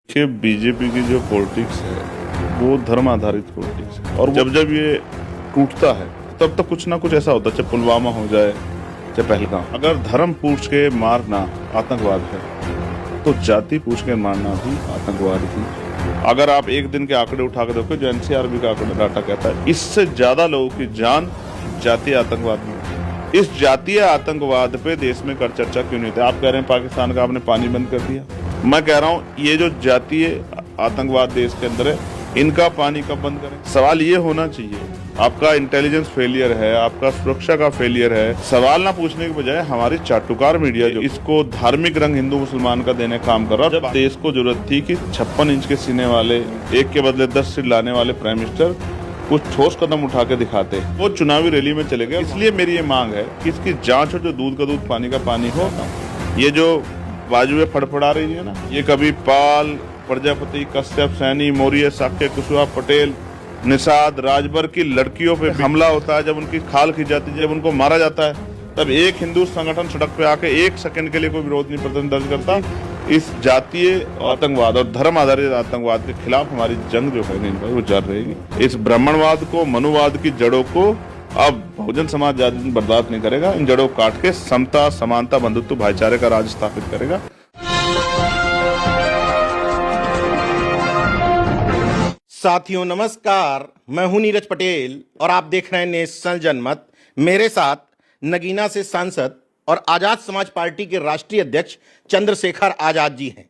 कि बीजेपी की जो पॉलिटिक्स है वो धर्म आधारित पॉलिटिक्स है, और जब जब ये टूटता है तब तक कुछ ना कुछ ऐसा होता है, चाहे पुलवामा हो जाए चाहे पहलगाम। अगर धर्म पूछ के मारना आतंकवाद है तो जाति पूछ के मारना भी आतंकवाद ही। अगर आप एक दिन के आंकड़े उठा कर देखो, जो एनसीआरबी का आंकड़ा डाटा कहता है, इससे ज्यादा लोगों की जान जातीय आतंकवाद में। इस जातीय आतंकवाद पे देश में कर चर्चा क्यों नहीं होती? आप कह रहे हैं पाकिस्तान का आपने पानी बंद कर दिया, मैं कह रहा हूँ ये जो जातीय आतंकवाद देश के अंदर है, इनका पानी कब बंद करें? सवाल ये होना चाहिए, आपका इंटेलिजेंस फेलियर है, आपका सुरक्षा का फेलियर है। सवाल ना पूछने के बजाय हमारी चाटुकार मीडिया जो इसको धार्मिक रंग हिंदू मुसलमान का देने काम कर रहा है। जब देश को जरूरत थी कि 56 इंच के सीने वाले, एक के बदले 10 सीट लाने वाले प्राइम मिनिस्टर कुछ ठोस कदम उठा के दिखाते, वो चुनावी रैली में चले गए। इसलिए मेरी ये मांग है कि इसकी जांच हो, जो दूध का दूध पानी का पानी हो। ये जो बाजुएं फड़फड़ा रही है ना, ये कभी पाल, प्रजापति, कश्यप, सैनी, मौर्य, साक्य, कुशवाहा, पटेल, निषाद, राजभर की लड़कियों पे हमला होता है, जब उनकी खाल खींच जाती है, जब उनको मारा जाता है, तब एक हिंदू संगठन सड़क पे आके एक सेकंड के लिए कोई विरोध नहीं प्रदर्शन दर्ज करता। इस जातीय आतंकवाद और धर्म आधारित आतंकवाद के खिलाफ हमारी जंग जो है भाई वो जारी रहेगी। इस ब्राह्मणवाद को, मनुवाद की जड़ों को अब बहुजन समाज ज्यादा बर्दाश्त नहीं करेगा। इन जड़ों को काट के समता, समानता, बंधुत्व, भाईचारे का राज स्थापित करेगा। साथियों नमस्कार, मैं हूं नीरज पटेल और आप देख रहे हैं नेशनल जनमत। मेरे साथ नगीना से सांसद और आजाद समाज पार्टी के राष्ट्रीय अध्यक्ष चंद्रशेखर आजाद जी हैं।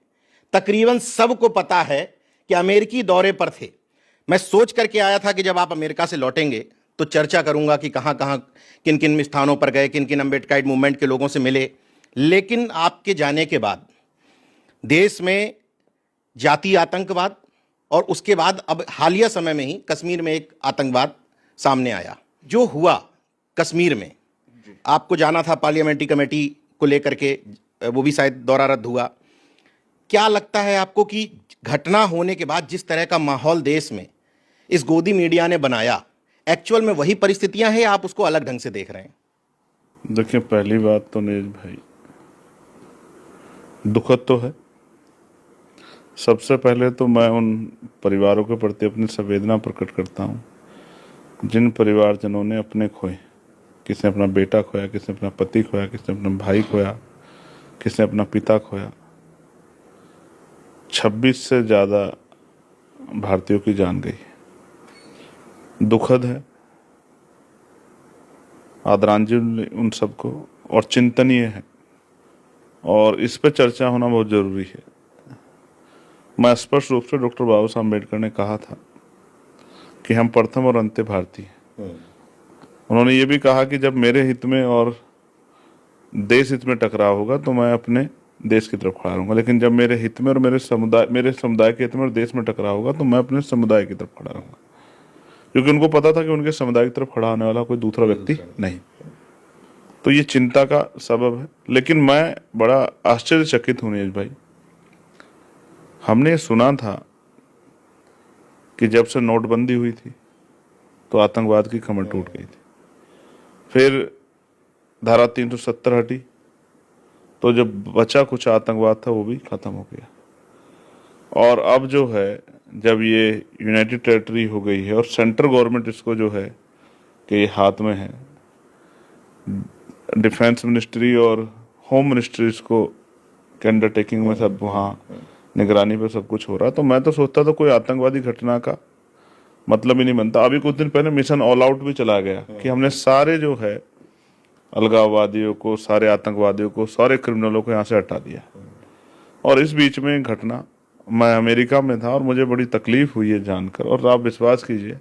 तकरीबन सबको पता है कि अमेरिकी दौरे पर थे। मैं सोच करके आया था कि जब आप अमेरिका से लौटेंगे तो चर्चा करूंगा कि कहां कहां, किन किन स्थानों पर गए, किन किन अम्बेडकराइट मूवमेंट के लोगों से मिले। लेकिन आपके जाने के बाद देश में जातीय आतंकवाद और उसके बाद अब हालिया समय में ही कश्मीर में एक आतंकवाद सामने आया। जो हुआ कश्मीर में, आपको जाना था पार्लियामेंट्री कमेटी को लेकर के, वो भी शायद दौरा रद्द हुआ। क्या लगता है आपको कि घटना होने के बाद जिस तरह का माहौल देश में इस गोदी मीडिया ने बनाया, एक्चुअल में वही परिस्थितियां हैं या आप उसको अलग ढंग से देख रहे हैं? देखिए, पहली बात तो नीरज भाई, दुखद तो है। सबसे पहले तो मैं उन परिवारों के प्रति अपनी संवेदना प्रकट करता हूं जिन परिवारजनों ने अपने खोए। किसने अपना बेटा खोया, किसने अपना पति खोया, किसने अपना भाई खोया, किसने अपना पिता खोया। 26 से ज़्यादा भारतीयों की जान गई। दुखद है, आदरांजलि उन सबको, और चिंतनीय है, और इस पर चर्चा होना बहुत जरूरी है। मैं स्पष्ट रूप से डॉक्टर बाबा साहब अम्बेडकर ने कहा था कि हम प्रथम और अंत्य भारतीय हैं। उन्होंने ये भी कहा कि जब मेरे हित में और देश हित में टकराव होगा तो मैं अपने देश की तरफ खड़ा रहूंगा, लेकिन जब मेरे हित में और मेरे समुदाय के हित में और देश में टकराव होगा तो मैं अपने समुदाय की तरफ खड़ा रहूंगा, क्योंकि उनको पता था कि उनके समुदाय की तरफ खड़ा होने वाला कोई दूसरा व्यक्ति नहीं। तो ये चिंता का सबब है। लेकिन मैं बड़ा आश्चर्यचकित हूं नीरज भाई, हमने सुना था कि जब से नोटबंदी हुई थी तो आतंकवाद की कमर टूट गई थी, फिर धारा 370 हटी तो जब बचा कुछ आतंकवाद था वो भी खत्म हो गया, और अब जो है, जब ये यूनाइटेड टेरिटरी हो गई है और सेंट्रल गवर्नमेंट इसको जो है कि हाथ में है, डिफेंस मिनिस्ट्री और होम मिनिस्ट्री इसको के अंडरटेकिंग में सब वहाँ निगरानी पे सब कुछ हो रहा, तो मैं तो सोचता था कोई आतंकवादी घटना का मतलब ही नहीं बनता। अभी कुछ दिन पहले मिशन ऑल आउट भी चला गया कि हमने सारे जो है अलगाववादियों को, सारे आतंकवादियों को, सारे क्रिमिनलों को यहाँ से हटा दिया। और इस बीच में घटना, मैं अमेरिका में था और मुझे बड़ी तकलीफ हुई है जानकर, और आप विश्वास कीजिए,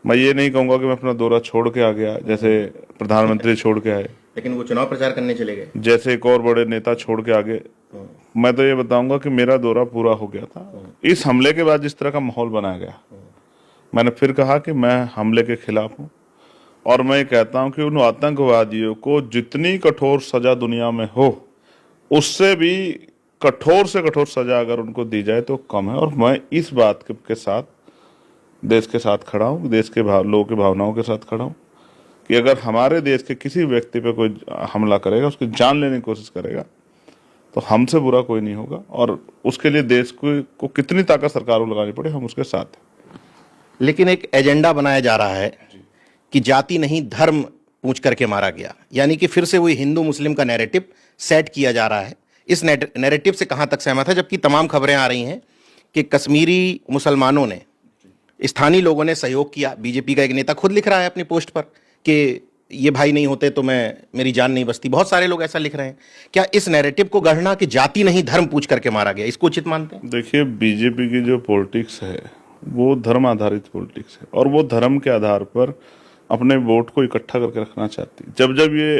मैं ये नहीं कहूँगा कि मैं अपना दौरा छोड़ के आ गया जैसे प्रधानमंत्री छोड़ के आए, लेकिन वो चुनाव प्रचार करने चले गए जैसे एक और बड़े नेता छोड़ के आगे। मैं तो ये बताऊंगा कि मेरा दौरा पूरा हो गया था। इस हमले के बाद जिस तरह का माहौल बनाया गया, मैंने फिर कहा कि मैं हमले के खिलाफ हूं, और मैं कहता हूं कि उन आतंकवादियों को जितनी कठोर सजा दुनिया में हो, उससे भी कठोर से कठोर सजा अगर उनको दी जाए तो कम है। और मैं इस बात के साथ देश के साथ खड़ा हूं, देश के लोगों की भावनाओं के साथ खड़ा हूं कि अगर हमारे देश के किसी व्यक्ति पे कोई हमला करेगा, उसकी जान लेने की कोशिश करेगा, तो हमसे बुरा कोई नहीं होगा, और उसके लिए देश को कितनी ताकत सरकार को लगानी पड़े हम उसके साथ हैं। लेकिन एक एजेंडा बनाया जा रहा है कि जाति नहीं धर्म पूछ करके मारा गया, यानी कि फिर से वही हिंदू मुस्लिम का नैरेटिव सेट किया जा रहा है। इस नैरेटिव से कहां तक सहमत है, जबकि तमाम खबरें आ रही हैं कि कश्मीरी मुसलमानों ने, स्थानीय लोगों ने सहयोग किया। बीजेपी का एक नेता खुद लिख रहा है अपनी पोस्ट पर कि ये भाई नहीं होते तो मेरी जान नहीं बचती। बहुत सारे लोग ऐसा लिख रहे हैं। क्या इस नैरेटिव को गढ़ना कि जाति नहीं धर्म पूछ करके मारा गया, इसको उचित मानते हैं? देखिए, बीजेपी की जो पॉलिटिक्स है वो धर्म आधारित पॉलिटिक्स है, और वो धर्म के आधार पर अपने वोट को इकट्ठा करके रखना चाहती है। जब जब ये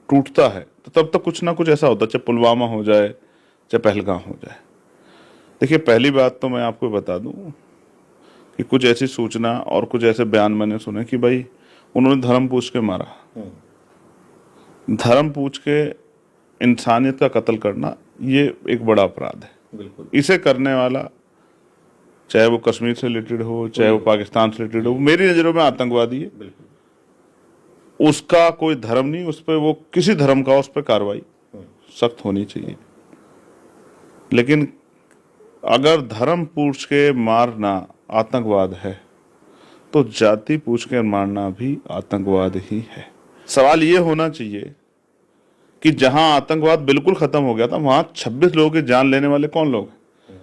टूटता है तो तब तक कुछ ना कुछ ऐसा होता है, चाहे पुलवामा हो जाए, चाहे पहलगाम हो जाए। देखिए, पहली बात तो मैं आपको बता दूं कि कुछ ऐसी सूचना और कुछ ऐसे बयान मैंने सुने कि भाई उन्होंने धर्म पूछ के मारा। धर्म पूछ के इंसानियत का कत्ल करना ये एक बड़ा अपराध है। बिल्कुल। इसे करने वाला, चाहे वो कश्मीर से रिलेटेड हो, चाहे वो पाकिस्तान से रिलेटेड हो, मेरी नजरों में आतंकवादी है। बिल्कुल। उसका कोई धर्म नहीं, उस पर वो किसी धर्म का उस पर कार्रवाई सख्त होनी चाहिए। लेकिन अगर धर्म पूछ के मारना आतंकवाद है तो जाति पूछ के मारना भी आतंकवाद ही है। सवाल ये होना चाहिए कि जहां आतंकवाद बिल्कुल खत्म हो गया था वहां 26 लोगों की जान लेने वाले कौन लोग हैं?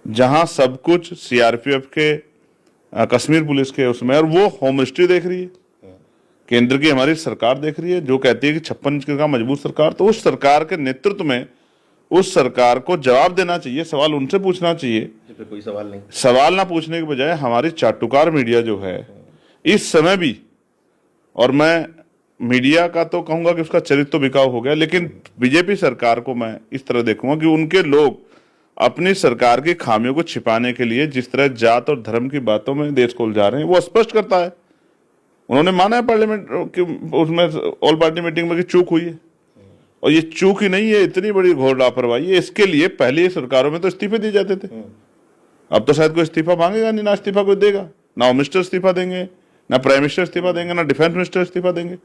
जहां सब कुछ सीआरपीएफ के, कश्मीर पुलिस के उसमें, और वो होम मिनिस्ट्री देख रही है, केंद्र की हमारी सरकार देख रही है जो कहती है कि 56 इंच का मजबूत सरकार। तो उस सरकार के नेतृत्व में उस सरकार को जवाब देना चाहिए, सवाल उनसे पूछना चाहिए। कोई सवाल नहीं। सवाल ना पूछने के बजाय हमारी चाटुकार मीडिया जो है इस समय भी, और मैं मीडिया का तो कहूंगा कि उसका चरित्र तो बिकाऊ हो गया, लेकिन बीजेपी सरकार को मैं इस तरह देखूंगा कि उनके लोग अपनी सरकार की खामियों को छिपाने के लिए जिस तरह जात और धर्म की बातों में देश को उलझा रहे हैं वो स्पष्ट करता है। उन्होंने माना है पार्लियामेंट की उसमें ऑल पार्टी मीटिंग में कि चूक हुई है, और ये चूक ही नहीं है, इतनी बड़ी घोर लापरवाही है। इसके लिए पहले सरकारों में तो इस्तीफे दिए जाते थे, अब तो शायद कोई इस्तीफा मांगेगा नहीं, ना इस्तीफा कोई देगा, ना होम मिनिस्टर इस्तीफा देंगे, ना प्राइम मिनिस्टर इस्तीफा देंगे, ना डिफेंस मिनिस्टर इस्तीफा देंगे।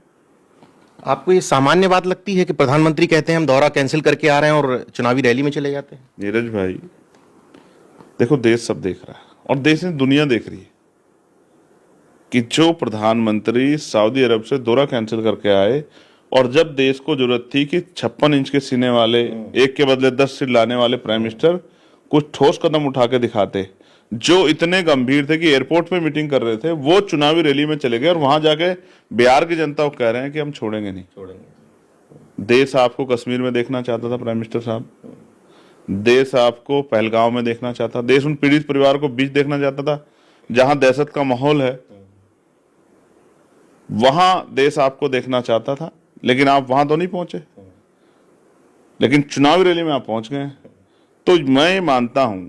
आपको ये सामान्य बात लगती है कि प्रधानमंत्री कहते हैं हम दौरा कैंसिल करके आ रहे हैं और चुनावी रैली में चले जाते हैं? नीरज भाई, देखो, देश सब देख रहा है और देश में दुनिया देख रही है कि जो प्रधानमंत्री सऊदी अरब से दौरा कैंसिल करके आए, और जब देश को जरूरत थी कि 56 इंच के सीने वाले, एक के बदले 10 सीट लाने वाले प्राइम मिनिस्टर कुछ ठोस कदम उठा के दिखाते, जो इतने गंभीर थे कि एयरपोर्ट पे मीटिंग कर रहे थे, वो चुनावी रैली में चले गए और वहां जाके बिहार की जनता को कह रहे हैं कि हम छोड़ेंगे नहीं। देश आपको कश्मीर में देखना चाहता था प्राइम मिनिस्टर साहब, देश आपको पहलगांव में देखना चाहता, देश उन पीड़ित परिवार को बीच देखना चाहता था जहां दहशत का माहौल है, वहां देश आपको देखना चाहता था, लेकिन आप वहां तो नहीं पहुंचे, लेकिन चुनावी रैली में आप पहुंच गए। तो मैं मानता हूं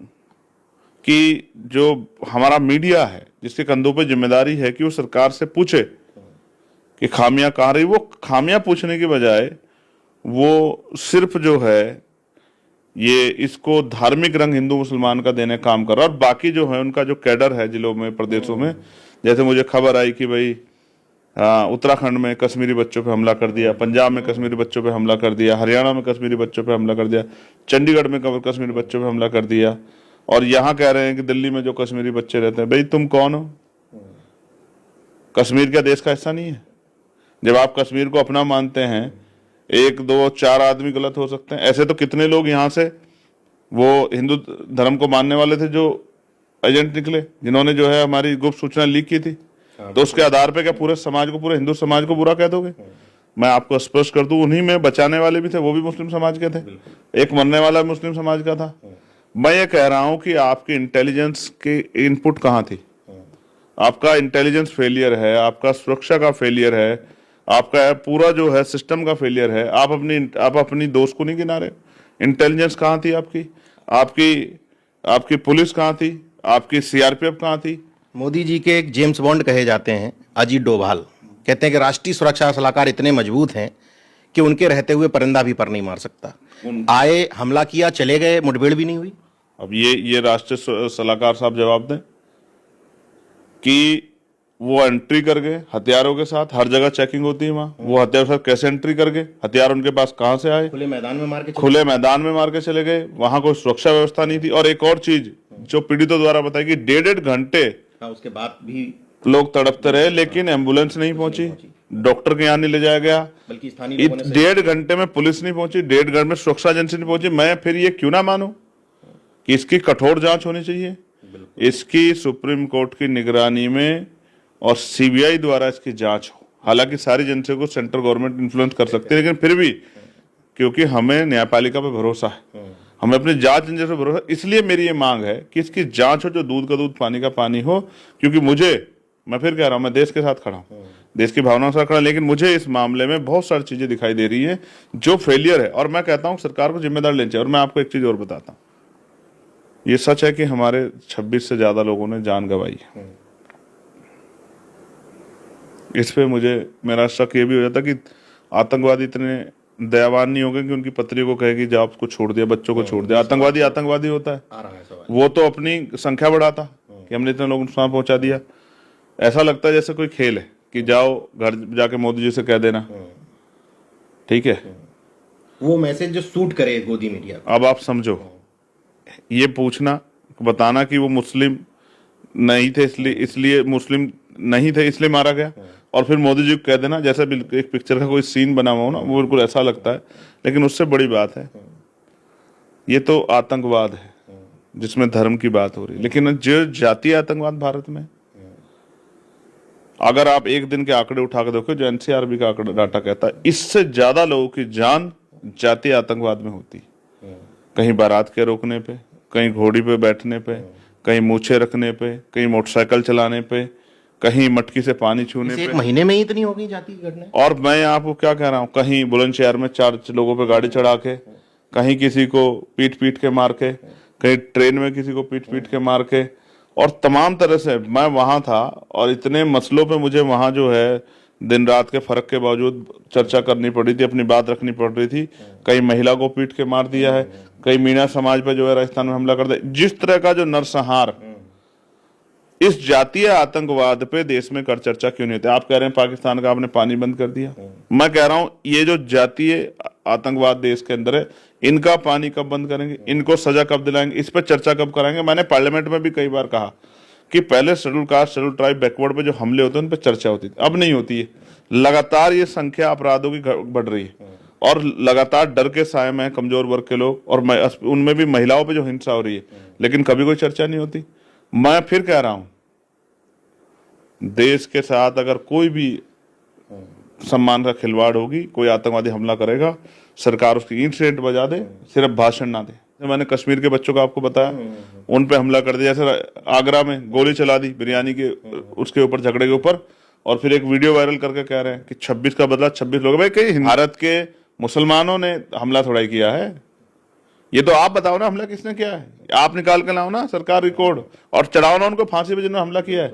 कि जो हमारा मीडिया है जिसके कंधों पे जिम्मेदारी है कि वो सरकार से पूछे कि खामियां कहां रही, वो खामियां पूछने के बजाय वो सिर्फ जो है ये इसको धार्मिक रंग हिंदू मुसलमान का देने का काम कर रहा है, और बाकी जो है उनका जो कैडर है जिलों में, प्रदेशों में, जैसे मुझे खबर आई कि भाई उत्तराखंड में कश्मीरी बच्चों पे हमला कर दिया, पंजाब में कश्मीरी बच्चों पे हमला कर दिया, हरियाणा में कश्मीरी बच्चों पे हमला कर दिया, चंडीगढ़ में कश्मीरी बच्चों पे हमला कर दिया, और यहाँ कह रहे हैं कि दिल्ली में जो कश्मीरी बच्चे रहते हैं। भाई तुम कौन हो? कश्मीर क्या देश का हिस्सा नहीं है? जब आप कश्मीर को अपना मानते हैं, 1, 2, 4 आदमी गलत हो सकते हैं, ऐसे तो कितने लोग यहाँ से वो हिंदू धर्म को मानने वाले थे जो एजेंट निकले, जिन्होंने जो है हमारी गुप्त सूचना लीक की थी। तो उसके आधार पे क्या पूरे समाज को, पूरे हिंदू समाज को बुरा कह दोगे? मैं आपको स्पष्ट कर दूं, उन्हीं में बचाने वाले भी थे, वो भी मुस्लिम समाज के थे, एक मरने वाला मुस्लिम समाज का था। मैं ये कह रहा हूं कि आपकी इंटेलिजेंस की इनपुट कहां थी? आपका इंटेलिजेंस फेलियर है, आपका सुरक्षा का फेलियर है, आपका पूरा जो है सिस्टम का फेलियर है। आप अपनी दोस्त को नहीं गिना रहे। इंटेलिजेंस कहां थी आपकी? आपकी पुलिस कहां थी? आपकी सीआरपीएफ कहां थी? मोदी जी के एक जेम्स बॉन्ड कहे जाते हैं अजीत डोभाल, कहते हैं कि राष्ट्रीय सुरक्षा सलाहकार इतने मजबूत हैं कि उनके रहते हुए परिंदा भी पर नहीं मार सकता। आए, हमला किया, चले गए, मुठभेड़ भी नहीं हुई। अब ये राष्ट्रीय सलाहकार साहब जवाब दें कि वो एंट्री कर गए हथियारों के साथ, हर जगह चेकिंग होती है वहाँ, वो हथियारों के साथ कैसे एंट्री कर गए, हथियार उनके पास कहाँ से आए, खुले मैदान में मार के खुले मैदान में मार के चले गए, वहां कोई सुरक्षा व्यवस्था नहीं थी। और एक और चीज जो पीड़ितों द्वारा बताई कि 1.5 घंटे हाँ, उसके बाद भी लोग तड़पते रहे, लेकिन एम्बुलेंस नहीं पहुंची, डॉक्टर के यहाँ नहीं ले जाया गया, बल्कि स्थानीय लोगों ने 1.5 घंटे में पुलिस नहीं पहुंची, 1.5 घंटे में सुरक्षा एजेंसी नहीं पहुंची। मैं फिर ये क्यों ना मानूं कि इसकी कठोर जांच होनी चाहिए, इसकी सुप्रीम कोर्ट की निगरानी में और सीबीआई द्वारा इसकी जांच हो। हालांकि सारी एजेंसियों को सेंट्रल गवर्नमेंट इन्फ्लुएंस कर सकती है, लेकिन फिर भी क्योंकि हमें न्यायपालिका पे भरोसा है, हमें अपनी जांच एजेंसी पे भरोसा, इसलिए मेरी ये मांग है कि इसकी जांच हो, जो दूध का दूध पानी का पानी हो। क्योंकि मैं फिर कह रहा हूं, मैं देश के साथ खड़ा हूं, देश की भावनाओं के साथ खड़ा, लेकिन मुझे इस मामले में बहुत सारी चीजें दिखाई दे रही है जो फेलियर है, और मैं कहता हूं सरकार को जिम्मेदार लेनी चाहिए। और मैं आपको एक चीज और बताता हूं, ये सच है कि हमारे 26 से ज्यादा लोगों ने जान गंवाई है। इस पे मेरा शक ये भी हो जाता कि आतंकवादी इतने दयावान नहीं हो गए कि उनकी पत्नी को कहे कि जाओ उसको छोड़ दिया, बच्चों को छोड़ दिया। आतंकवादी होता है, वो तो अपनी संख्या बढ़ाता कि हमने इतने लोगों को नुकसान पहुंचा दिया। ऐसा लगता है जैसे कोई खेल है कि जाओ घर जाके मोदी जी से कह देना, ठीक है, वो मैसेज जो सूट करे गोदी मीडिया। अब आप समझो, ये पूछना बताना कि वो मुस्लिम नहीं थे इसलिए मुस्लिम नहीं थे इसलिए मारा गया, और फिर मोदी जी को कह देना, जैसे एक पिक्चर का कोई सीन बना हुआ हो ना, वो बिल्कुल ऐसा लगता है। लेकिन उससे बड़ी बात है, ये तो आतंकवाद है जिसमें धर्म की बात हो रही है। लेकिन जो जातीय आतंकवाद भारत में, अगर आप एक दिन के आंकड़े उठा के देखो, जो एनसीआरबी का आंकड़ा डाटा कहता है, इससे ज्यादा लोगों की जान जातीय आतंकवाद में होती है। कहीं बारात के रोकने पे, कहीं घोड़ी पे बैठने पे, कहीं मूछे रखने पे, कहीं मोटरसाइकिल चलाने पे, कहीं मटकी से पानी छूने पे। एक महीने में ही इतनी हो गई जाती घटना। और मैं आपको क्या कह रहा हूँ, कहीं बुलंदशहर में 4 लोगों पे गाड़ी चढ़ा के, कहीं किसी को पीट के मार के, कहीं ट्रेन में किसी को पीट के मार के, और तमाम तरह से। मैं वहां था और इतने मसलों पे मुझे वहां जो है दिन रात के फर्क के बावजूद चर्चा करनी पड़ी थी, अपनी बात रखनी पड़ रही थी। कई महिला को पीट के मार दिया है, कई मीणा समाज पे जो है राजस्थान में हमला कर दिया। जिस तरह का जो नरसंहार इस जातीय आतंकवाद पे देश में कर चर्चा क्यों नहीं होती? आप कह रहे हैं पाकिस्तान का आपने पानी बंद कर दिया, मैं कह रहा हूं ये जो जातीय आतंकवाद देश के अंदर है, इनका पानी कब बंद करेंगे, इनको सजा कब दिलाएंगे, इस पर चर्चा कब कराएंगे? मैंने पार्लियामेंट में भी कई बार कहा कि पहले schedule caste, schedule tribe, backward पे जो हमले होते हैं उन पर चर्चा होती थी, अब नहीं होती है। लगातार ये संख्या अपराधों की बढ़ रही है, और लगातार डर के साए में कमजोर वर्ग के लोग, और उनमें भी महिलाओं पे जो हिंसा हो रही है, लेकिन कभी कोई चर्चा नहीं होती। मैं फिर कह रहा हूं, देश के साथ अगर कोई भी सम्मान का खिलवाड़ होगी, कोई आतंकवादी हमला करेगा, सरकार उसकी इंसिडेंट बजा दे, सिर्फ भाषण ना दे। मैंने कश्मीर के बच्चों का आपको बताया, उन पे हमला कर दिया, जैसे आगरा में गोली चला दी बिरयानी के उसके ऊपर, झगड़े के ऊपर, और फिर एक वीडियो वायरल करके कह रहे हैं कि 26 का बदला 26 लोग। भाई कई भारत के मुसलमानों ने हमला थोड़ा ही किया है, ये तो आप बताओ ना हमला किसने किया है, आप निकाल के लाओ ना सरकार रिकॉर्ड, और चढ़ाओ ना उनको फांसी पे जिन्होंने हमला किया है,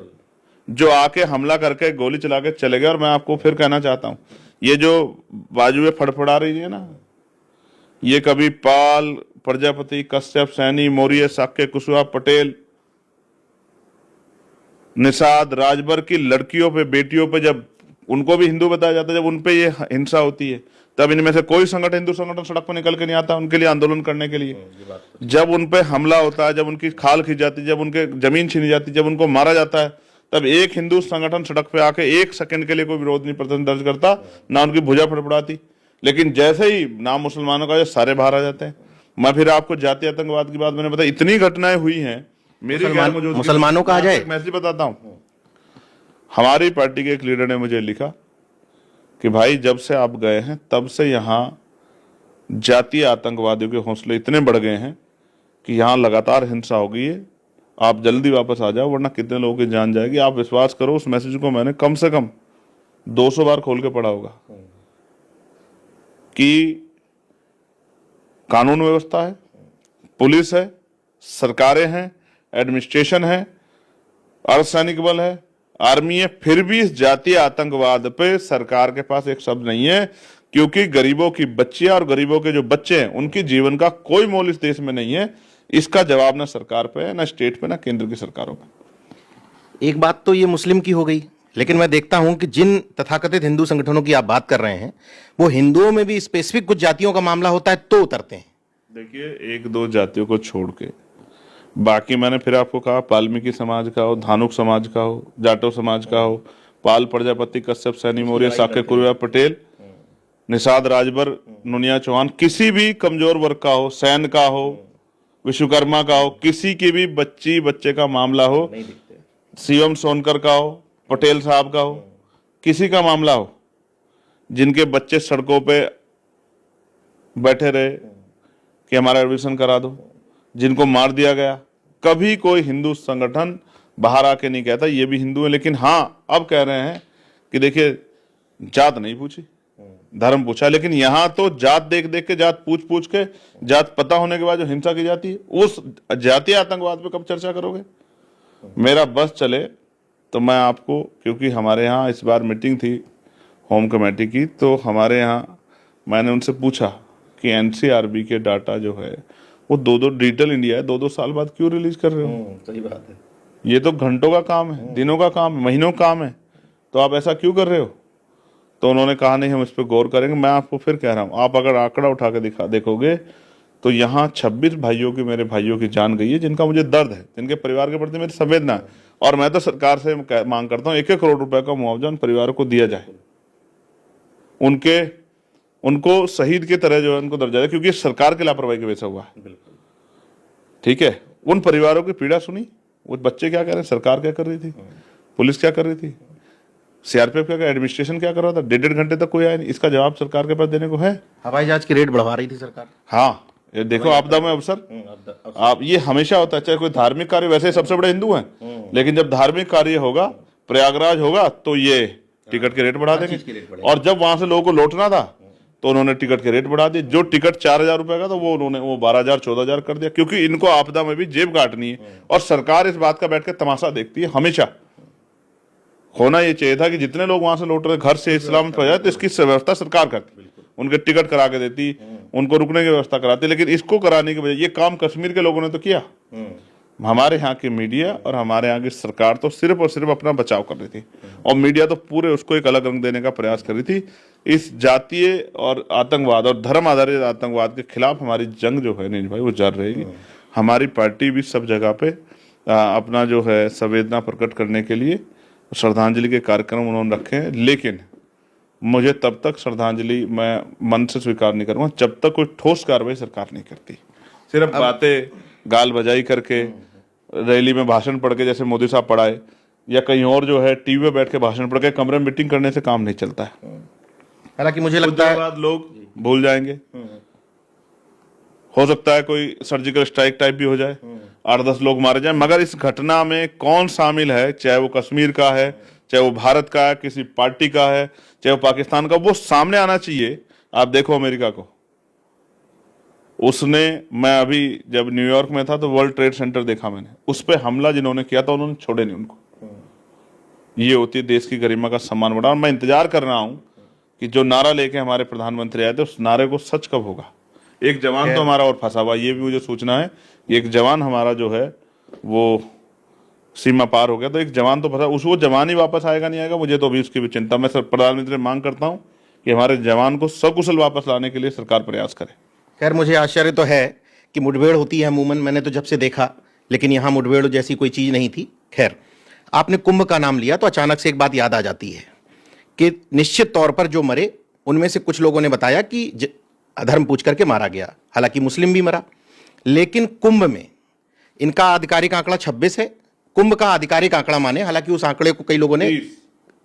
जो आके हमला करके गोली चला के चले गए। और मैं आपको फिर कहना चाहता हूं, ये जो बाजू में फड़फड़ा रही है ना, ये कभी पाल, प्रजापति, कश्यप, सैनी, मौर्य, साक्य, कुशवाहा, पटेल, निषाद, राजभर की लड़कियों पे, बेटियों पे, जब उनको भी हिंदू बताया जाता है, जब उनपे ये हिंसा होती है, तब इनमें से कोई संगठन, हिंदू संगठन सड़क पर निकल के नहीं आता उनके लिए आंदोलन करने के लिए। जब उनपे हमला होता है, जब उनकी खाल खींच जाती है, जब उनके जमीन छीनी जाती है, जब उनको मारा जाता है, तब एक हिंदू संगठन सड़क पे आके एक सेकंड के लिए कोई विरोध नहीं प्रदर्शन दर्ज करता, ना उनकी भुजा फड़फड़ाती। लेकिन जैसे ही नाम मुसलमानों का, सारे बाहर आ जाते हैं। मैं फिर आपको जातीय आतंकवाद की बात मैंने बताई, इतनी घटनाएं हुई हैं, मुसलमानों का आ जाए, मैसेज बताता हूं। हमारी पार्टी के एक लीडर ने मुझे लिखा कि भाई जब से आप गए हैं तब से यहाँ जातीय आतंकवादियों के हौसले इतने बढ़ गए हैं कि यहाँ लगातार हिंसा हो गई है, आप जल्दी वापस आ जाओ वरना कितने लोगों की जान जाएगी। आप विश्वास करो, उस मैसेज को मैंने कम से कम 200 बार खोल के पढ़ा होगा कि कानून व्यवस्था है, पुलिस है, सरकारें हैं, एडमिनिस्ट्रेशन है, अर्धसैनिक बल है, आर्मी है, फिर भी इस जातीय आतंकवाद पे सरकार के पास एक शब्द नहीं है, क्योंकि गरीबों की बच्चियां और गरीबों के जो बच्चे हैं उनकी जीवन का कोई मोल इस देश में नहीं है। इसका जवाब ना सरकार पे है, ना स्टेट पे, ना केंद्र की सरकारों पे। एक बात तो ये मुस्लिम की हो गई लेकिन मैं देखता हूं कि जिन तथाकथित हिंदू संगठनों की आप बात कर रहे हैं वो हिंदुओं में भी स्पेसिफिक कुछ जातियों का मामला होता है तो उतरते हैं। देखिए, एक दो जातियों को छोड़ के बाकी मैंने फिर आपको कहा, वाल्मीकि समाज का हो, धानुक समाज का हो, जाटो समाज का हो, पाल प्रजापति, कश्यप, सैनी, मौर्य, साक्य, कुरिया, पटेल, निषाद, राजभर, नुनिया, चौहान, किसी भी कमजोर वर्ग का हो, सैन का हो, विश्वकर्मा का हो, किसी की भी बच्चे का मामला हो, सीएम सोनकर का हो, पटेल साहब का हो, किसी का मामला हो, जिनके बच्चे सड़कों पे बैठे रहे कि हमारा रिजर्वेशन करा दो, जिनको मार दिया गया, कभी कोई हिंदू संगठन बाहर आके नहीं कहता ये भी हिंदू है। लेकिन हाँ, अब कह रहे हैं कि देखिए, जात नहीं पूछी, धर्म पूछा। लेकिन यहां तो जात देख देख के, जात पूछ पूछ के, जात पता होने के बाद जो हिंसा की जाती है, उस जातीय आतंकवाद पे कब चर्चा करोगे? मेरा बस चले तो मैं आपको, क्योंकि हमारे यहाँ इस बार मीटिंग थी होम कमेटी की, तो हमारे यहाँ मैंने उनसे पूछा कि एनसीआरबी के डाटा जो है वो दो डिजिटल इंडिया है, 2-2 साल बाद क्यों रिलीज कर रहे हो? सही बात है। ये तो घंटों का काम है, दिनों का काम है, महीनों का काम है, तो आप ऐसा क्यों कर रहे हो? तो उन्होंने कहा नहीं, हम इस पर गौर करेंगे। मैं आपको फिर कह रहा हूँ, आप अगर आंकड़ा उठा के देखोगे तो यहाँ 26 भाइयों की, मेरे भाइयों की जान गई है, जिनका मुझे दर्द है, जिनके परिवार के प्रति मेरी संवेदना है। और मैं तो सरकार से मांग करता हूँ 1-1 करोड़ रुपए का मुआवजा उन परिवारों को दिया जाए, उनको शहीद की तरह जो है उनको दर्जा दे, क्योंकि सरकार की लापरवाही की वजह से हुआ है। ठीक है, उन परिवारों की पीड़ा सुनी, वो बच्चे क्या कर रहे हैं, सरकार क्या कर रही थी, पुलिस क्या कर रही थी, सीआरपीएफ क्या कर, एडमिनिस्ट्रेशन क्या कर रहा था, 1.5 घंटे तक कोई आया नहीं। इसका जवाब सरकार के पास देने को है? हवाई जहाज की रेट बढ़वा रही थी सरकार। हाँ, ये देखो, आपदा में अवसर। आप, ये हमेशा होता है, चाहे कोई धार्मिक कार्य, वैसे सबसे बड़े हिंदू हैं, लेकिन जब धार्मिक कार्य होगा, प्रयागराज होगा, तो ये टिकट के रेट बढ़ा देंगे। और जब वहां से लोगों को लौटना था तो उन्होंने टिकट के रेट बढ़ा दिए। जो टिकट 4,000 रुपए का था वो उन्होंने 12,000 14,000 कर दिया, क्योंकि इनको आपदा में भी जेब काटनी है। और सरकार इस बात का बैठ कर तमाशा देखती है। हमेशा होना ये चाहिए था कि जितने लोग वहां से लौट रहे घर से इस्लाम पे जाए, तो इसकी व्यवस्था सरकार करती, उनके टिकट करा के देती, उनको रुकने की व्यवस्था कराती। लेकिन इसको कराने की वजह, ये काम कश्मीर के लोगों ने तो किया। हमारे यहाँ की मीडिया और हमारे यहाँ की सरकार तो सिर्फ और सिर्फ अपना बचाव कर रही थी, और मीडिया तो पूरे उसको एक अलग रंग देने का प्रयास कर रही थी। इस जातीय और आतंकवाद और धर्म आधारित आतंकवाद के खिलाफ हमारी जंग जो है नीरज भाई, वो जारी रहेगी। हमारी पार्टी भी सब जगह पे अपना जो है संवेदना प्रकट करने के लिए श्रद्धांजलि के कार्यक्रम उन्होंने रखे हैं। लेकिन मुझे तब तक श्रद्धांजलि मैं मन से स्वीकार नहीं करूँगा जब तक कोई ठोस कार्रवाई सरकार नहीं करती। सिर्फ बातें, गाल बजाई करके, रैली में भाषण पढ़ के, जैसे मोदी साहब पढ़ाए, या कहीं और जो है टीवी में बैठ के भाषण पढ़ के, कमरे में मीटिंग करने से काम नहीं चलता है। हालांकि मुझे लगता है बाद लोग भूल जाएंगे, हो सकता है कोई सर्जिकल स्ट्राइक टाइप भी हो जाए, 8-10 लोग मारे जाए, मगर इस घटना में कौन शामिल है, चाहे वो कश्मीर का है, चाहे वो भारत का है, किसी पार्टी का है, चाहे वो पाकिस्तान का, वो सामने आना चाहिए। आप देखो अमेरिका को, उसने, मैं अभी जब न्यूयॉर्क में था तो वर्ल्ड ट्रेड सेंटर देखा मैंने, उस पर हमला जिन्होंने किया था उन्होंने छोड़े नहीं उनको। ये होती है देश की गरिमा का सम्मान बढ़ा। और मैं इंतजार कर रहा हूं कि जो नारा लेके हमारे प्रधानमंत्री आए थे, उस नारे को सच कब होगा। एक जवान तो हमारा और फंसा हुआ, ये भी मुझे सूचना है, एक जवान हमारा जो है वो सीमा पार हो गया, तो एक जवान तो फंसा, वो जवान ही वापस आएगा नहीं आएगा, मुझे तो अभी उसकी भी चिंता। मैं प्रधानमंत्री से मांग करता हूं कि हमारे जवान को सकुशल वापस लाने के लिए सरकार प्रयास करे। खैर, मुझे आश्चर्य तो है कि मुठभेड़ होती है अमूमन, मैंने तो जब से देखा, लेकिन यहाँ मुठभेड़ जैसी कोई चीज नहीं थी। खैर, आपने कुंभ का नाम लिया तो अचानक से एक बात याद आ जाती है कि निश्चित तौर पर जो मरे उनमें से कुछ लोगों ने बताया कि अधर्म पूछ करके मारा गया, हालांकि मुस्लिम भी मरा। लेकिन कुंभ में इनका आधिकारिक आंकड़ा 26 है, कुंभ का आधिकारिक आंकड़ा माने, हालांकि उस आंकड़े को कई लोगों ने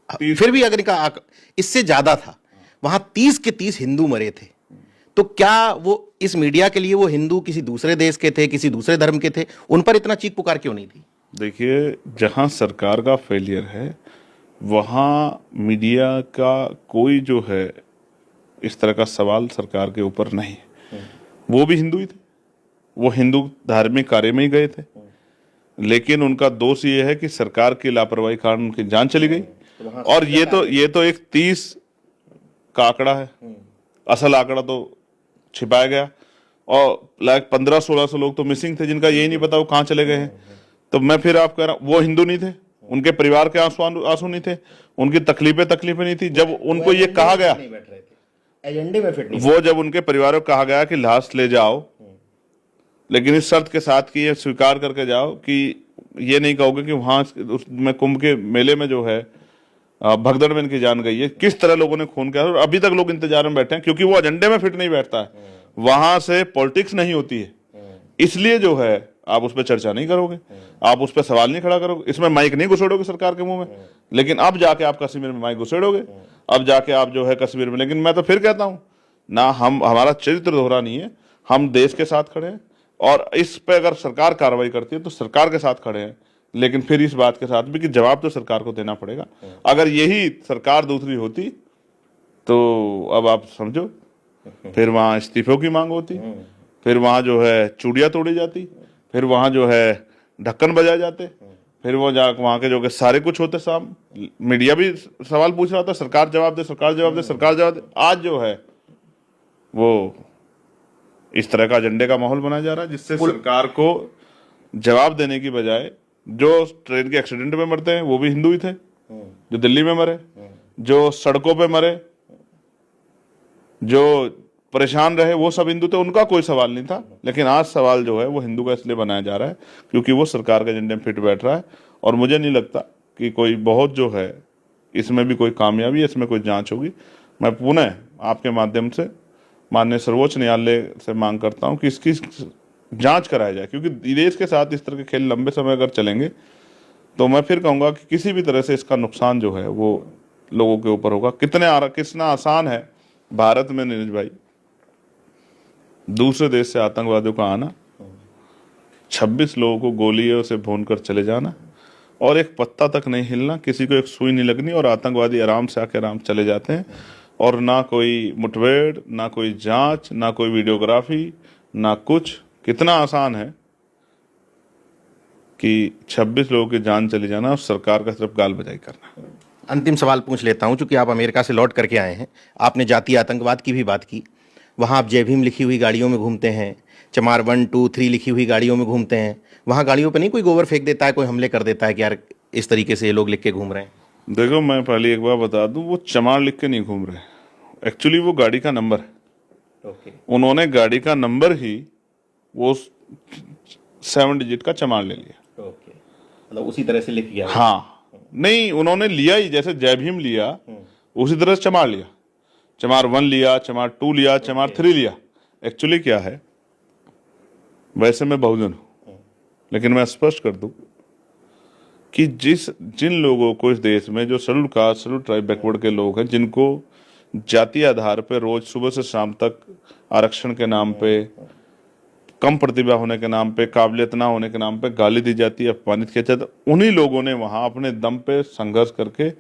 30। फिर भी अगर इनका इससे ज्यादा था, वहां 30 के 30 हिंदू मरे थे। तो क्या वो इस मीडिया के लिए वो हिंदू किसी दूसरे देश के थे, किसी दूसरे धर्म के थे, उन पर इतना चीख पुकार क्यों नहीं थी? देखिए, जहां सरकार का फेलियर है वहां मीडिया का कोई जो है इस तरह का सवाल सरकार के ऊपर नहीं है। वो भी हिंदू ही थे, वो हिंदू धार्मिक कार्य में ही गए थे, लेकिन उनका दोष ये है कि सरकार की लापरवाही कारण उनकी जान चली गई। और ये तो एक 30 का आंकड़ा है, असल आंकड़ा तो छिपाया गया, और लाइक 1500-1600 लोग तो मिसिंग थे, जिनका यही नहीं पता वो कहाँ चले गए हैं। तो मैं फिर आप कह रहा हूं, वो हिंदू नहीं थे, उनके परिवार के आंसू आंसू नहीं थे, उनकी तकलीफें नहीं थी। जब उनको ये कहा गया, नहीं बैठ रहे थे, एजेंडे में फिट नहीं। वो जब उनके परिवारों को कहा गया कि लाश ले जाओ, लेकिन इस शर्त के साथ कि ये स्वीकार करके जाओ कि ये नहीं कहोगे कि वहां उसमें कुंभ के मेले में जो है भगदड़ में इनकी जान गई है, किस तरह लोगों ने खून किया, और अभी तक लोग इंतजार में बैठे हैं क्योंकि वो एजेंडे में फिट नहीं बैठता है, वहां से पॉलिटिक्स नहीं होती है। इसलिए जो है आप उस पर चर्चा नहीं करोगे, आप उस पर सवाल नहीं खड़ा करोगे, इसमें माइक नहीं घुसेड़ोगे सरकार के मुंह में। लेकिन अब जाके आप कश्मीर में माइक घुसेड़ोगे, अब जाके आप जो है कश्मीर में। लेकिन मैं तो फिर कहता हूं ना, हमारा चरित्र दोहरा नहीं है, हम देश के साथ खड़े हैं, और इस पे अगर सरकार कार्रवाई करती है तो सरकार के साथ खड़े हैं, लेकिन फिर इस बात के साथ भी कि जवाब तो सरकार को देना पड़ेगा। अगर यही सरकार दूसरी होती तो अब आप समझो, फिर वहां इस्तीफों की मांग होती, फिर वहां जो है चूड़ियां तोड़ी जाती, फिर वहां जो है ढक्कन बजाए जाते, फिर वो जा वहां के जो कि सारे कुछ होते साम, मीडिया भी सवाल पूछ रहा था, सरकार जवाब दे, सरकार जवाब दे, सरकार जवाब दे। आज जो है वो इस तरह का एजेंडे का माहौल बनाया जा रहा है, जिससे सरकार को जवाब देने की बजाय, जो ट्रेन के एक्सीडेंट में मरते हैं वो भी हिंदू ही थे, जो दिल्ली में मरे, जो सड़कों पे मरे, जो परेशान रहे, वो सब हिंदू थे, उनका कोई सवाल नहीं था। लेकिन आज सवाल जो है वो हिंदू का इसलिए बनाया जा रहा है क्योंकि वो सरकार के एजेंडे में फिट बैठ रहा है। और मुझे नहीं लगता कि कोई बहुत जो है इसमें भी कोई कामयाबी है, इसमें कोई जांच होगी। मैं पुनः आपके माध्यम से माननीय सर्वोच्च न्यायालय से मांग करता हूं कि इसकी जांच कराया जाए, क्योंकि देश के साथ इस तरह के खेल लंबे समय अगर चलेंगे तो मैं फिर कहूंगा कि किसी भी तरह से इसका नुकसान जो है वो लोगों के ऊपर होगा। कितना आसान है भारत में नीरज भाई, दूसरे देश से आतंकवादियों का आना, 26 लोगों को गोलियों से भून कर चले जाना, और एक पत्ता तक नहीं हिलना, किसी को एक सुई नहीं लगनी, और आतंकवादी आराम से आके आराम चले जाते हैं, और ना कोई मुठभेड़, ना कोई जांच, ना कोई वीडियोग्राफी, ना कुछ। कितना आसान है कि 26 लोगों की जान चली जाना और सरकार का सिर्फ गाल बजाई करना। अंतिम सवाल पूछ लेता हूं, चूंकि आप अमेरिका से लौट करके आए हैं, आपने जातीय आतंकवाद की भी बात की। वहां आप जय भीम लिखी हुई गाड़ियों में घूमते हैं, चमार 1, 2, 3 लिखी हुई गाड़ियों में घूमते हैं, वहां गाड़ियों पे नहीं कोई गोबर फेंक देता है, कोई हमले कर देता है कि यार इस तरीके से ये लोग लिख के घूम रहे हैं? देखो, मैं पहले एक बार बता दूं, वो चमार लिख के नहीं घूम रहे, एक्चुअली वो गाड़ी का नंबर है। उन्होंने गाड़ी का नंबर ही वो 7 डिजिट का चमार ले लिया। मतलब उसी तरह से लिख गया? हाँ, नहीं, उन्होंने लिया ही जैसे जय भीम लिया उसी तरह से चमार लिया। चमार 1 लिया, चमार 2 लिया, चमार 3 लिया। एक्चुअली क्या है, वैसे मैं बहुजन हूं, लेकिन मैं स्पष्ट कर दूं कि जिन लोगों को इस देश में, जो schedule caste, schedule tribe, backward के लोग हैं, जिनको जातीय आधार पे रोज सुबह से शाम तक आरक्षण के नाम पे, कम प्रतिभा होने के नाम पे, काबिलियत ना होने के नाम पे गाली दी जाती है, अपमानित किया जाता है, उन्हीं लोगों ने वहां अपने दम पे संघर्ष करके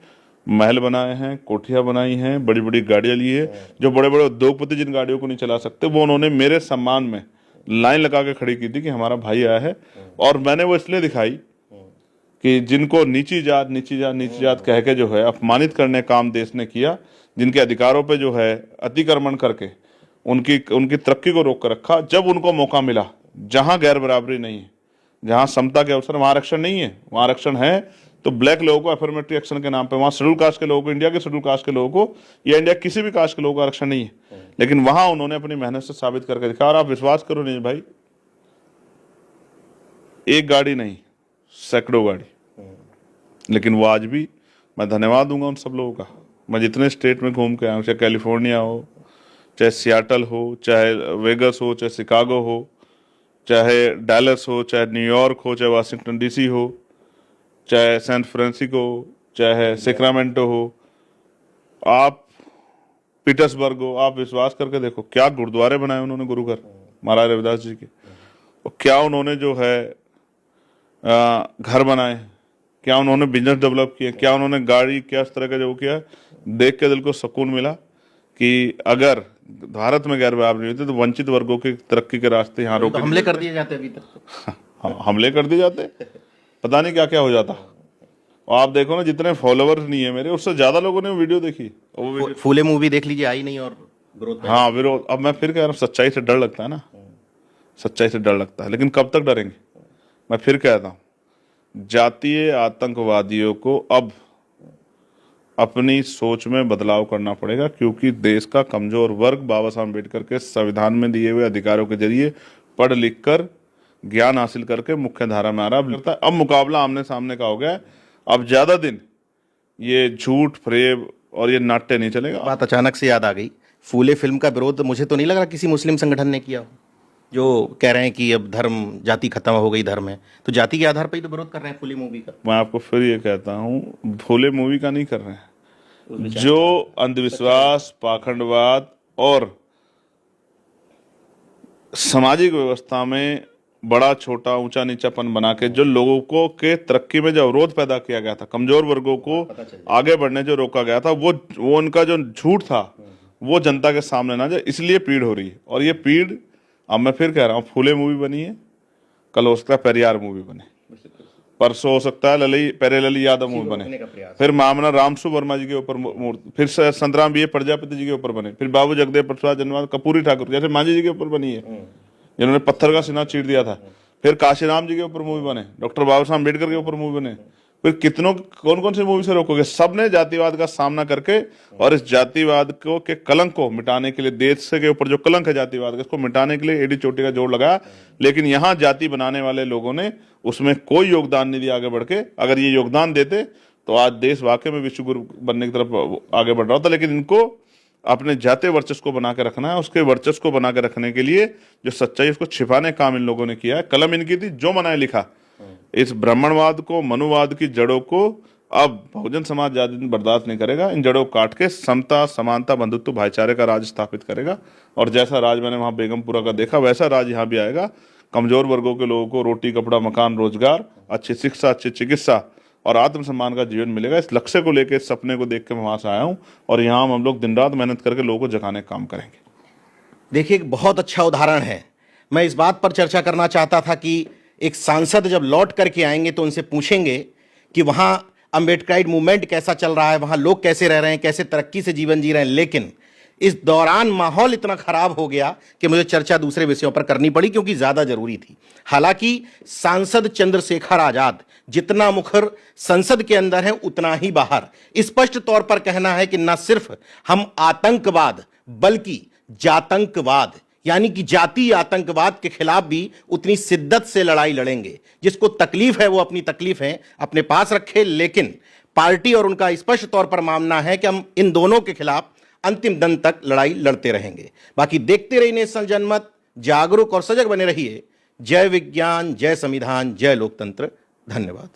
महल बनाए हैं, कोठियां बनाई हैं, बड़ी बड़ी गाड़ियां ली है। जो बड़े बड़े उद्योगपति जिन गाड़ियों को नहीं चला सकते, वो उन्होंने मेरे सम्मान में लाइन लगा के खड़ी की थी कि हमारा भाई आया है। और मैंने वो इसलिए दिखाई कि जिनको नीची जात नीची जात नीची जात कह के जो है अपमानित करने काम देश ने किया, जिनके अधिकारों पे जो है अतिक्रमण करके उनकी तरक्की को रोक कर रखा, जब उनको मौका मिला, जहां गैर बराबरी नहीं है, जहां समता के अवसर, वहां आरक्षण नहीं है, वहां आरक्षण है तो ब्लैक लोगों को अफर्मेटिव एक्शन के नाम पे, वहां शेड्यूल कास्ट के लोगों को, इंडिया के शेड्यूल कास्ट के लोगों को या इंडिया किसी भी कास्ट के लोगों को आरक्षण नहीं है। लेकिन वहां उन्होंने अपनी मेहनत से साबित करके दिखा। और आप विश्वास करो नहीं भाई, एक गाड़ी नहीं, सैकड़ों गाड़ी। लेकिन वो आज भी, मैं धन्यवाद दूंगा उन सब लोगों का। मैं जितने स्टेट में घूम के आया हूँ, चाहे कैलिफोर्निया हो, चाहे सियाटल हो, चाहे वेगस हो, चाहे शिकागो हो, चाहे डैलस हो, चाहे न्यूयॉर्क हो, चाहे वाशिंगटन डीसी हो, चाहे सैन फ्रांसिस्को हो, चाहे सेक्रामेंटो हो, आप पीटर्सबर्ग हो, आप विश्वास करके देखो क्या गुरुद्वारे बनाए उन्होंने, गुरुघर महाराज रविदास जी के, और क्या उन्होंने जो है घर बनाए, क्या उन्होंने बिजनेस डेवलप किए, क्या उन्होंने गाड़ी, क्या इस तरह का जो किया, देख के दिल को सुकून मिला कि अगर भारत में गैर बराबरी होती तो वंचित वर्गों की तरक्की के रास्ते यहाँ रोके। हमले कर दिए जाते अभी तक। हाँ, हमले कर दिए जाते, पता नहीं क्या क्या हो जाता। और आप देखो ना, जितने फॉलोअर्स नहीं है मेरे, उससे ज्यादा लोगों ने वीडियो देखी। फूले मूवी देख लीजिए, आई नहीं और विरोध। हाँ, विरोध। अब मैं फिर कह रहा हूँ, सच्चाई से डर लगता है ना, सच्चाई से डर लगता है, लेकिन कब तक डरेंगे। मैं फिर कहता हूँ, जातीय आतंकवादियों को अब अपनी सोच में बदलाव करना पड़ेगा, क्योंकि देश का कमजोर वर्ग बाबा साहब अम्बेडकर के संविधान में दिए हुए अधिकारों के जरिए पढ़ लिख कर ज्ञान हासिल करके मुख्य धारा में आ रहा है। अब मुकाबला आमने सामने का हो गया है। अब ज्यादा दिन ये झूठ फरेब और ये नाट्य नहीं चलेगा। बात अचानक से याद आ गई, फूले फिल्म का विरोध मुझे तो नहीं लग रहा किसी मुस्लिम संगठन ने किया हो, जो कह रहे हैं कि अब धर्म जाति खत्म हो गई, धर्म है तो जाति के आधार पर ही तो विरोध कर रहे हैं फूले मूवी का। मैं आपको फिर ये कहता हूँ, फूले मूवी का नहीं कर रहे हैं। जो अंधविश्वास, पाखंडवाद और सामाजिक व्यवस्था में बड़ा छोटा ऊंचा नीचापन बना के जो लोगों को के तरक्की में जो अवरोध पैदा किया गया था, कमजोर वर्गों को आगे बढ़ने जो रोका गया था, वो उनका जो झूठ था वो जनता के सामने ना जाए, इसलिए पीड़ हो रही है। और ये पीड़, अब मैं फिर कह रहा हूँ, फूले मूवी बनी है, कल हो सकता है पेरियार मूवी बने, परसों हो सकता है पेरे लली यादव मूवी बने, फिर मामला रामसु वर्मा जी के ऊपर, फिर संतराम बी प्रजापति जी के ऊपर बने, फिर बाबू जगदेव प्रसाद जनवाद कपूरी ठाकुर जैसे मांझी जी के ऊपर बनी है, जिन्होंने पत्थर का सीना चीर दिया था। फिर काशीराम जी के ऊपर मूवी बने, डॉक्टर बाबा साहब अम्बेडकर के ऊपर मूवी बने। फिर कितनों कौन कौन सी मूवी से रोकोगे? सबने जातिवाद का सामना करके और इस जातिवाद को के कलंक को मिटाने के लिए, देश से के ऊपर जो कलंक है जातिवाद का, इसको मिटाने के लिए एडी चोटी का जोड़ लगाया। लेकिन यहाँ जाति बनाने वाले लोगों ने उसमें कोई योगदान नहीं दिया आगे बढ़ के। अगर ये योगदान देते तो आज देश वाकई में विश्व गुरु बनने की तरफ आगे बढ़ रहा होता। लेकिन इनको अपने जातीय वर्चस्व को बना के रखना है। उसके वर्चस्व को बना के रखने के लिए जो सच्चाई उसको छिपाने का काम इन लोगों ने किया है। कलम इनकी थी, जो मनाए लिखा। इस ब्राह्मणवाद को, मनुवाद की जड़ों को अब बहुजन समाज ज्यादा दिन बर्दाश्त नहीं करेगा। इन जड़ों को काट के समता, समानता, बंधुत्व, भाईचारे का राज स्थापित करेगा। और जैसा राज मैंने वहां बेगमपुरा का देखा, वैसा राज यहाँ भी आएगा। कमजोर वर्गों के लोगों को रोटी, कपड़ा, मकान, रोजगार, अच्छी शिक्षा, अच्छी चिकित्सा और आत्मसम्मान का जीवन मिलेगा। इस लक्ष्य को लेकर, इस सपने को देख के मैं वहां से आया हूं और यहाँ हम लोग दिन रात मेहनत करके लोगों को जगाने का काम करेंगे। देखिए, एक बहुत अच्छा उदाहरण है। मैं इस बात पर चर्चा करना चाहता था कि एक सांसद जब लौट करके आएंगे तो उनसे पूछेंगे कि वहां अम्बेडकराइट मूवमेंट कैसा चल रहा है, वहां लोग कैसे रह रहे हैं, कैसे तरक्की से जीवन जी रहे हैं। लेकिन इस दौरान माहौल इतना खराब हो गया कि मुझे चर्चा दूसरे विषयों पर करनी पड़ी, क्योंकि ज्यादा जरूरी थी। हालांकि सांसद चंद्रशेखर आजाद जितना मुखर संसद के अंदर है उतना ही बाहर स्पष्ट तौर पर कहना है कि न सिर्फ हम आतंकवाद बल्कि जातंकवाद यानी कि जातीय आतंकवाद के खिलाफ भी उतनी शिद्दत से लड़ाई लड़ेंगे। जिसको तकलीफ है वो अपनी तकलीफें अपने पास रखे, लेकिन पार्टी और उनका स्पष्ट तौर पर मानना है कि हम इन दोनों के खिलाफ अंतिम दिन तक लड़ाई लड़ते रहेंगे। बाकी देखते रहिए नेशनल जनमत, जागरूक और सजग बने रहिए। जय विज्ञान, जय संविधान, जय लोकतंत्र। धन्यवाद।